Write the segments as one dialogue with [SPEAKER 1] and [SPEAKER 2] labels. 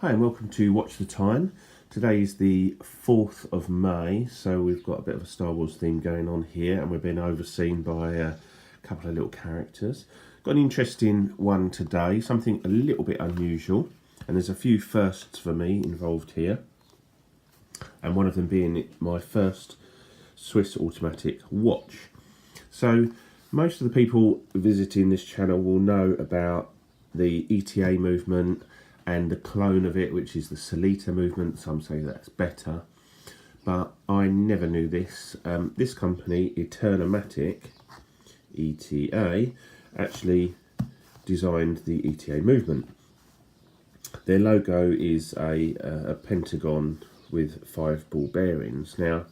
[SPEAKER 1] Hi and welcome to Watch the Time. Today is the 4th of May, so we've got a bit of a Star Wars theme going on here and we're being overseen by a couple of little characters. Got an interesting one today, something a little bit unusual, and there's a few firsts for me involved here, and one of them being my first Swiss automatic watch. So most of the people visiting this channel will know about the ETA movement and the clone of it, which is the Solita movement. Some say that's better, but I never knew this. This company, Eterna Matic, ETA, actually designed the ETA movement. Their logo is a pentagon with 5 ball bearings. Now,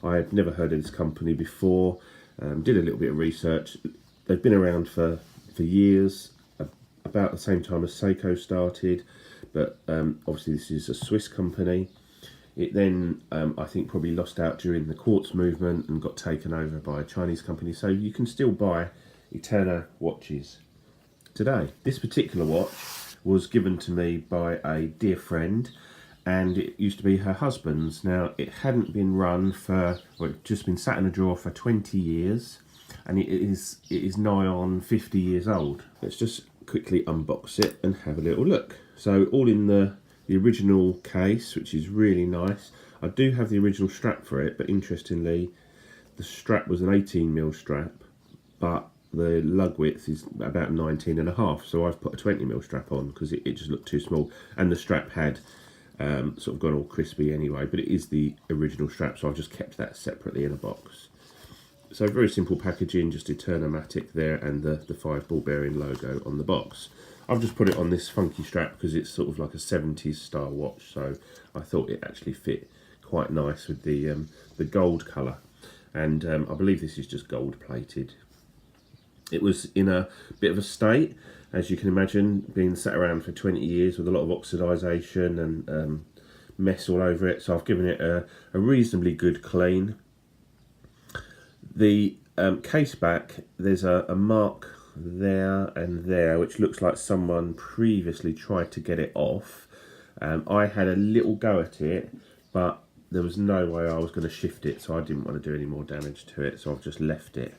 [SPEAKER 1] I had never heard of this company before, did a little bit of research. They've been around for years, about the same time as Seiko started, but obviously this is a Swiss company. It then, I think, probably lost out during the quartz movement and got taken over by a Chinese company, so you can still buy Eterna watches today. This particular watch was given to me by a dear friend, and it used to be her husband's. Now, it hadn't been run for, well, it just been sat in a drawer for 20 years, and it is nigh on 50 years old. Let's just quickly unbox it and have a little look. So all in the original case, which is really nice. I do have the original strap for it, but interestingly, the strap was an 18mm strap, but the lug width is about 19.5, so I've put a 20mm strap on because it just looked too small, and the strap had sort of gone all crispy anyway, but it is the original strap, so I've just kept that separately in a box. So very simple packaging, just Eterna Matic there and the 5 ball bearing logo on the box. I've just put it on this funky strap because it's sort of like a 70s style watch, so I thought it actually fit quite nice with the gold colour, and I believe this is just gold plated. It was in a bit of a state, as you can imagine, being sat around for 20 years with a lot of oxidisation and mess all over it, so I've given it a reasonably good clean. The case back, there's a mark there and there, which looks like someone previously tried to get it off. I had a little go at it, but there was no way I was going to shift it, so I didn't want to do any more damage to it, so I've just left it.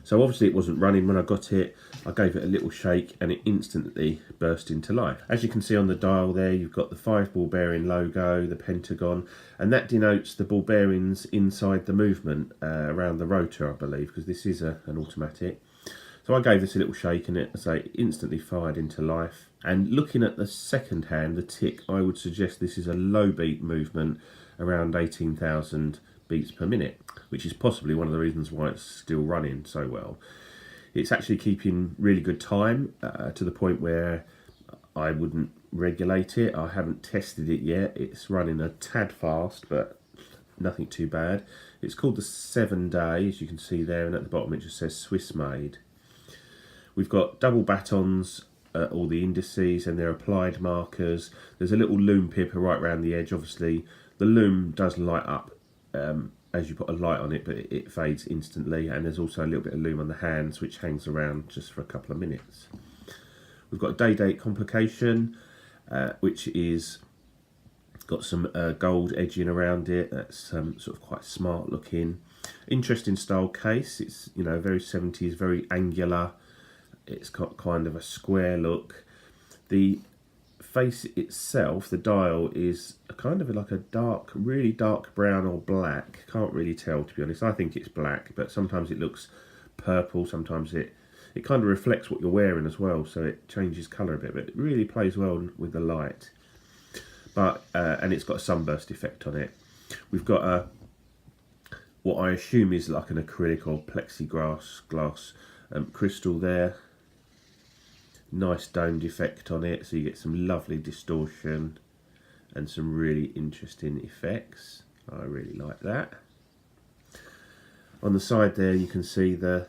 [SPEAKER 1] So obviously it wasn't running when I got it. I gave it a little shake and it instantly burst into life. As you can see on the dial there, you've got the 5 ball bearing logo, the pentagon, and that denotes the ball bearings inside the movement around the rotor, I believe, because this is an automatic. So I gave this a little shake and it, as I say, instantly fired into life. And looking at the second hand, the tick, I would suggest this is a low beat movement around 18,000 beats per minute, which is possibly one of the reasons why it's still running so well. It's actually keeping really good time to the point where I wouldn't regulate it. I haven't tested it yet. It's running a tad fast, but nothing too bad. It's called the 7 Day, as you can see there, and at the bottom it just says Swiss made. We've got double batons, all the indices and their applied markers. There's a little loom pipper right around the edge. Obviously the loom does light up as you put a light on it, but it fades instantly, and there's also a little bit of loom on the hands which hangs around just for a couple of minutes. We've got a day date complication, which is got some gold edging around it. That's sort of quite smart looking. Interesting style case. It's, you know, very 70s, very angular. It's got kind of a square look. The face itself, the dial, is kind of like a dark, really dark brown or black. Can't really tell, to be honest. I think it's black, but sometimes it looks purple. Sometimes it kind of reflects what you're wearing as well, so it changes colour a bit, but it really plays well with the light. But and it's got a sunburst effect on it. We've got a what I assume is like an acrylic or plexiglass glass crystal there. Nice domed effect on it, so you get some lovely distortion and some really interesting effects. I really like that. On the side there you can see the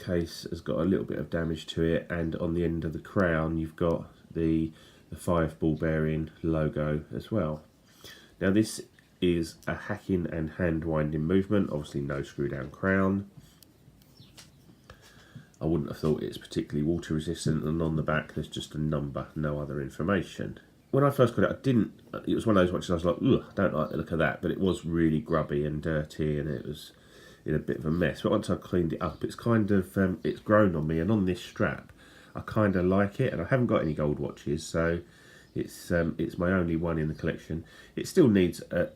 [SPEAKER 1] case has got a little bit of damage to it, and on the end of the crown you've got the 5 ball bearing logo as well. Now this is a hacking and hand winding movement, obviously no screw down crown. I wouldn't have thought it's particularly water resistant, and on the back there's just a number, no other information. When I first got it, it was one of those watches I was like, ugh, I don't like the look of that, but it was really grubby and dirty, and it was in a bit of a mess. But once I cleaned it up, it's kind of, it's grown on me, and on this strap, I kind of like it, and I haven't got any gold watches, so it's my only one in the collection. It still needs a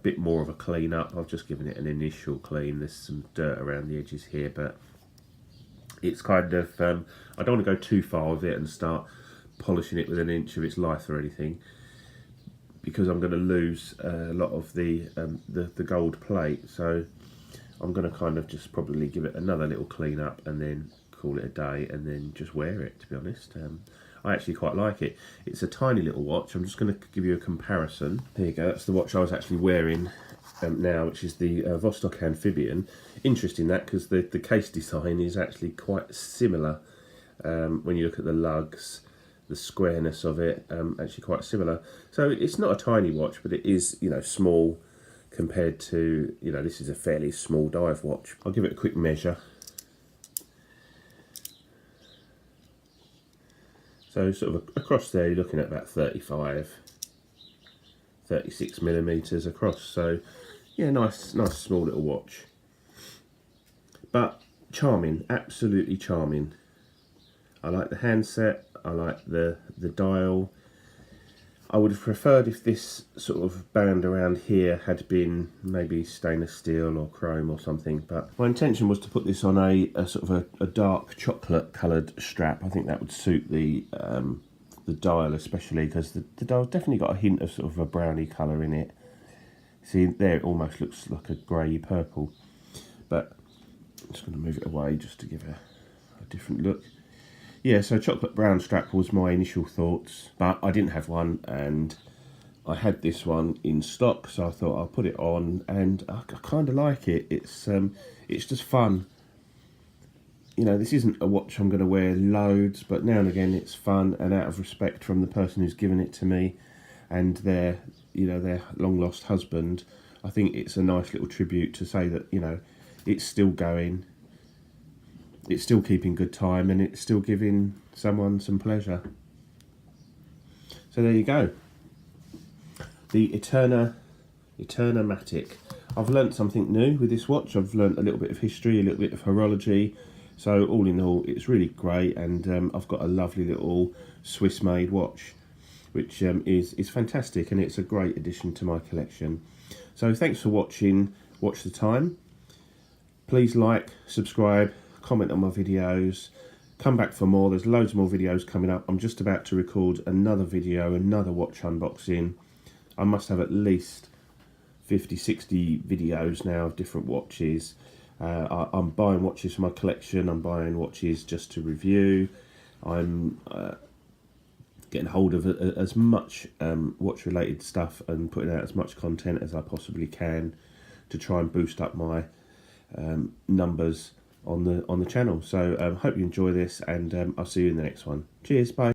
[SPEAKER 1] bit more of a clean up. I've just given it an initial clean. There's some dirt around the edges here, but it's kind of, I don't want to go too far with it and start polishing it with an inch of its life or anything, because I'm going to lose a lot of the gold plate. So I'm going to kind of just probably give it another little clean up and then call it a day, and then just wear it, to be honest. I actually quite like it. It's a tiny little watch. I'm just going to give you a comparison. There you go, that's the watch I was actually wearing now, which is the Vostok Amphibian. Interesting that, because the case design is actually quite similar. When you look at the lugs, the squareness of it, actually quite similar. So it's not a tiny watch, but it is, small compared to, this is a fairly small dive watch. I'll give it a quick measure. So sort of across there, you're looking at about 36 millimeters across. So yeah, nice small little watch. But charming, absolutely charming. I like the handset, I like the dial. I would have preferred if this sort of band around here had been maybe stainless steel or chrome or something, but my intention was to put this on a sort of a dark chocolate coloured strap. I think that would suit the dial especially, because the dial's definitely got a hint of sort of a browny colour in it. See there, it almost looks like a grey purple, but I'm just going to move it away just to give a different look. Yeah, so chocolate brown strap was my initial thoughts, but I didn't have one, and I had this one in stock, so I thought I'll put it on, and I kind of like it. It's just fun. This isn't a watch I'm going to wear loads, but now and again it's fun, and out of respect from the person who's given it to me and their long lost husband, I think it's a nice little tribute to say that it's still going. It's still keeping good time, and it's still giving someone some pleasure. So there you go. The Eterna Matic. I've learnt something new with this watch. I've learnt a little bit of history, a little bit of horology. So all in all, it's really great, and I've got a lovely little Swiss-made watch, which is fantastic, and it's a great addition to my collection. So thanks for watching. Watch the time. Please like, subscribe, comment on my videos, come back for more. There's loads more videos coming up. I'm just about to record another video, another watch unboxing. I must have at least 50-60 videos now of different watches. I'm buying watches for my collection, I'm buying watches just to review. I'm getting hold of as much watch related stuff and putting out as much content as I possibly can to try and boost up my numbers on the channel. So hope you enjoy this, and I'll see you in the next one. Cheers, bye.